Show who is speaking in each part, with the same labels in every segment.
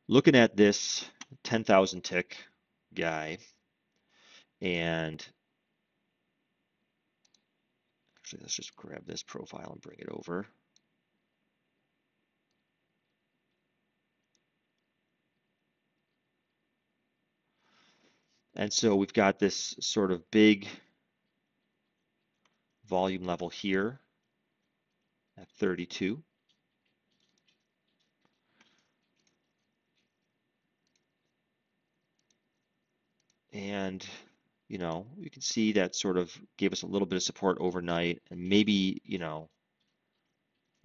Speaker 1: looking at this 10,000 tick guy, and actually let's just grab this profile and bring it over. And so we've got this sort of big volume level here at 32. And, you can see that sort of gave us a little bit of support overnight. And maybe,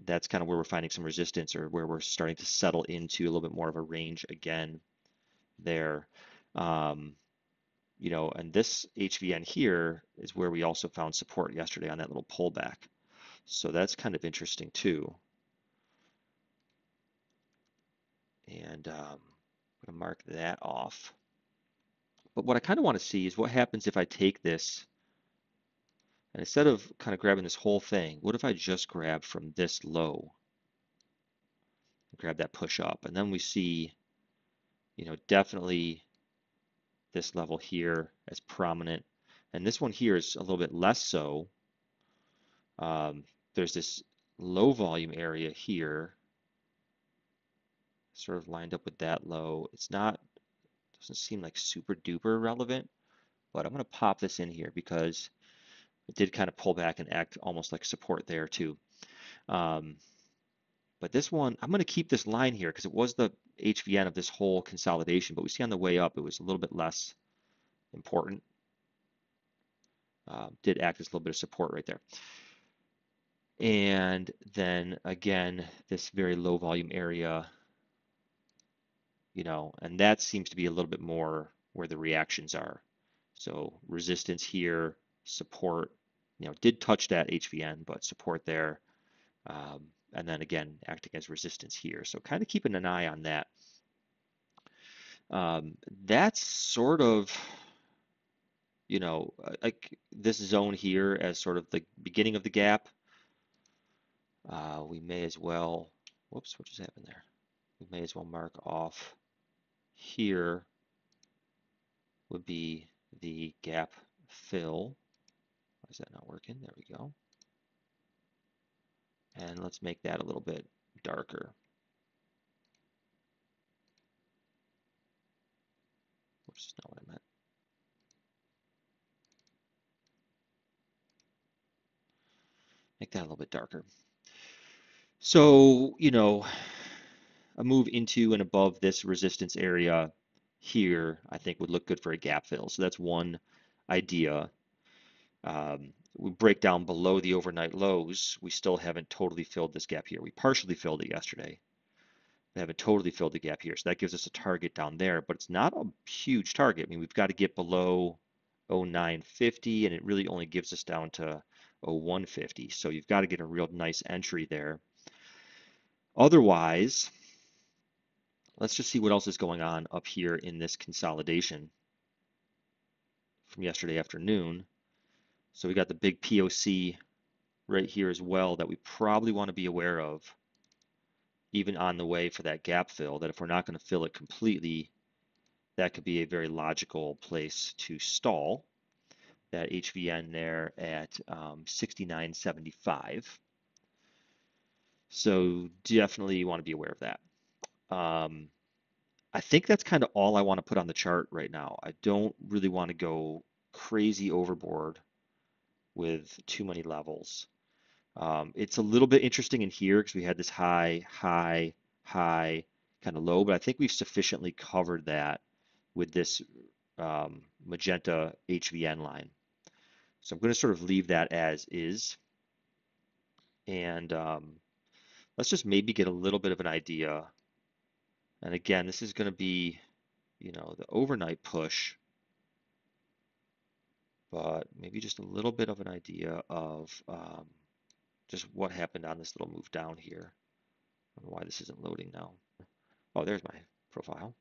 Speaker 1: that's kind of where we're finding some resistance, or where we're starting to settle into a little bit more of a range again there. Um, and this HVN here is where we also found support yesterday on that little pullback. So that's kind of interesting too. And I'm going to mark that off. But what I kind of want to see is what happens if I take this, and instead of kind of grabbing this whole thing, what if I just grab from this low, grab that push up, and then we see, definitely this level here as prominent. And this one here is a little bit less so. There's this low volume area here, sort of lined up with that low. It's not, doesn't seem like super duper relevant, but I'm going to pop this in here because it did kind of pull back and act almost like support there too. Um, but this one, I'm going to keep this line here because it was the HVN of this whole consolidation, but we see on the way up it was a little bit less important. Did act as a little bit of support right there. And then again, this very low volume area, and that seems to be a little bit more where the reactions are. So resistance here, support, did touch that HVN, but support there. And then again, acting as resistance here. So kind of keeping an eye on that. That's sort of, like this zone here as sort of the beginning of the gap. We may as well, whoops, what just happened there? We may as well mark off here would be the gap fill. Why is that not working? There we go. And let's make that a little bit darker. Whoops, not what I meant. Make that a little bit darker. So, a move into and above this resistance area here, I think would look good for a gap fill. So that's one idea. We break down below the overnight lows. We still haven't totally filled this gap here. We partially filled it yesterday. We haven't totally filled the gap here. So that gives us a target down there, but it's not a huge target. I mean, we've got to get below 0950, and it really only gives us down to 0150. So you've got to get a real nice entry there. Otherwise, let's just see what else is going on up here in this consolidation from yesterday afternoon. So we got the big POC right here as well that we probably want to be aware of, even on the way for that gap fill, that if we're not going to fill it completely, that could be a very logical place to stall. That HVN there at 69.75. So definitely want to be aware of that. I think that's kind of all I want to put on the chart right now. I don't really want to go crazy overboard with too many levels. It's a little bit interesting in here because we had this high, high, high, kind of low, but I think we've sufficiently covered that with this magenta HVN line. So I'm going to sort of leave that as is. And let's just maybe get a little bit of an idea. And again, this is going to be, the overnight push, but maybe just a little bit of an idea of just what happened on this little move down here. I don't know why this isn't loading now. Oh, there's my profile.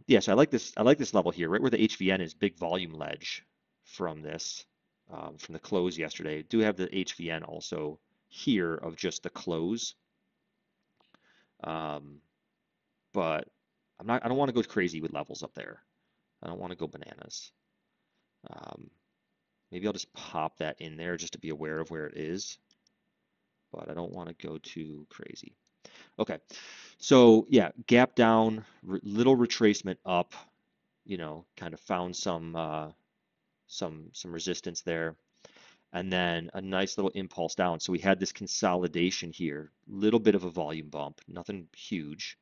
Speaker 1: Yeah, so I like this. I like this level here, right where the HVN is, big volume ledge from this, from the close yesterday. Do have the HVN also here of just the close, but I don't want to go crazy with levels up there. I don't want to go bananas. Um, Maybe I'll just pop that in there just to be aware of where it is, but I don't want to go too crazy. Okay, so yeah, gap down, little retracement up, kind of found some resistance there, and then a nice little impulse down. So we had this consolidation here, little bit of a volume bump, nothing huge,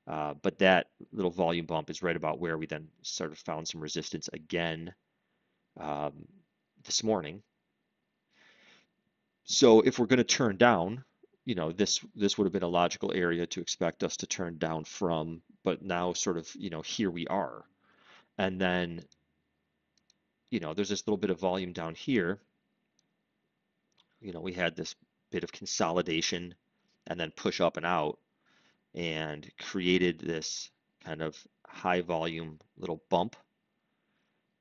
Speaker 1: but that little volume bump is right about where we then sort of found some resistance again um, this morning. So if we're going to turn down, this would have been a logical area to expect us to turn down from, but now sort of, here we are. And then, there's this little bit of volume down here. We had this bit of consolidation and then push up and out and created this kind of high volume little bump.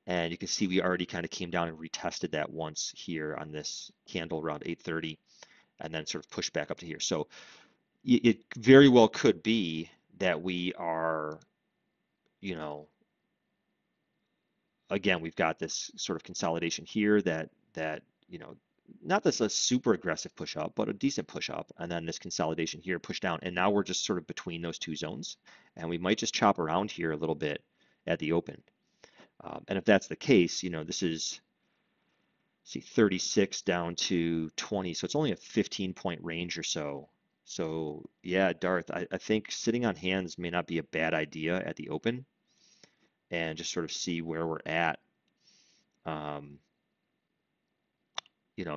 Speaker 1: And you can see we already kind of came down and retested that once here on this candle around 8:30 and then sort of pushed back up to here. So it very well could be that we are, you know, again, we've got this sort of consolidation here that, not this a super aggressive push up, but a decent push up, and then this consolidation here push down. And now we're just sort of between those two zones, and we might just chop around here a little bit at the open. And if that's the case, this is see 36 down to 20, so it's only a 15-point range or so. So yeah, Darth, I think sitting on hands may not be a bad idea at the open and just sort of see where we're at. Um,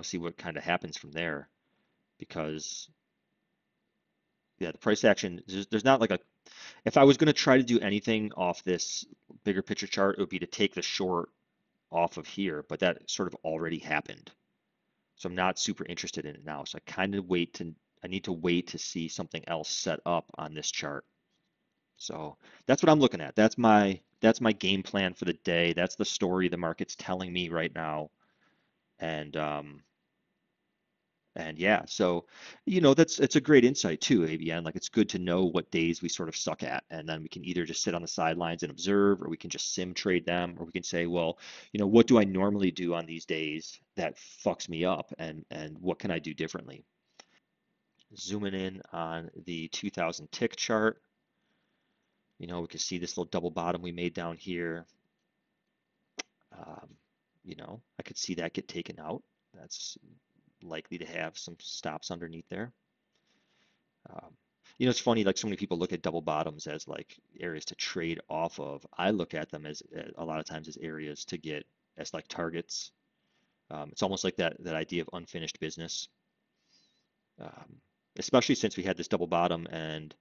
Speaker 1: see what kind of happens from there because yeah, the price action there's not like a if I was going to try to do anything off this bigger picture chart, it would be to take the short off of here, but that sort of already happened. So I'm not super interested in it now. So I need to wait to see something else set up on this chart. So that's what I'm looking at. That's my game plan for the day. That's the story the market's telling me right now. And and yeah, so that's it's a great insight too, ABN. Like it's good to know what days we sort of suck at, and then we can either just sit on the sidelines and observe, or we can just sim trade them, or we can say, well, what do I normally do on these days that fucks me up, and what can I do differently? Zooming in on the 2000 tick chart, we can see this little double bottom we made down here. Um, I could see that get taken out. That's likely to have some stops underneath there. Um, it's funny, like so many people look at double bottoms as like areas to trade off of. I look at them as a lot of times as areas to get as like targets. It's almost like that idea of unfinished business, um, especially since we had this double bottom and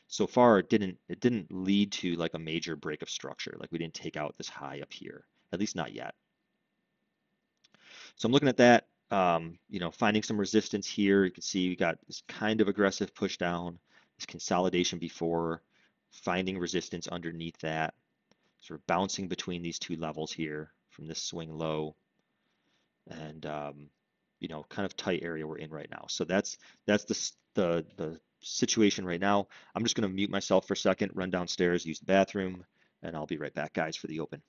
Speaker 1: so far it didn't lead to like a major break of structure. Like we didn't take out this high up here, at least not yet. So I'm looking at that, finding some resistance here. You can see we got this kind of aggressive push down, this consolidation before, finding resistance underneath that, sort of bouncing between these two levels here from this swing low, and kind of tight area we're in right now. So that's the situation right now. I'm just going to mute myself for a second, run downstairs, use the bathroom, and I'll be right back, guys, for the open.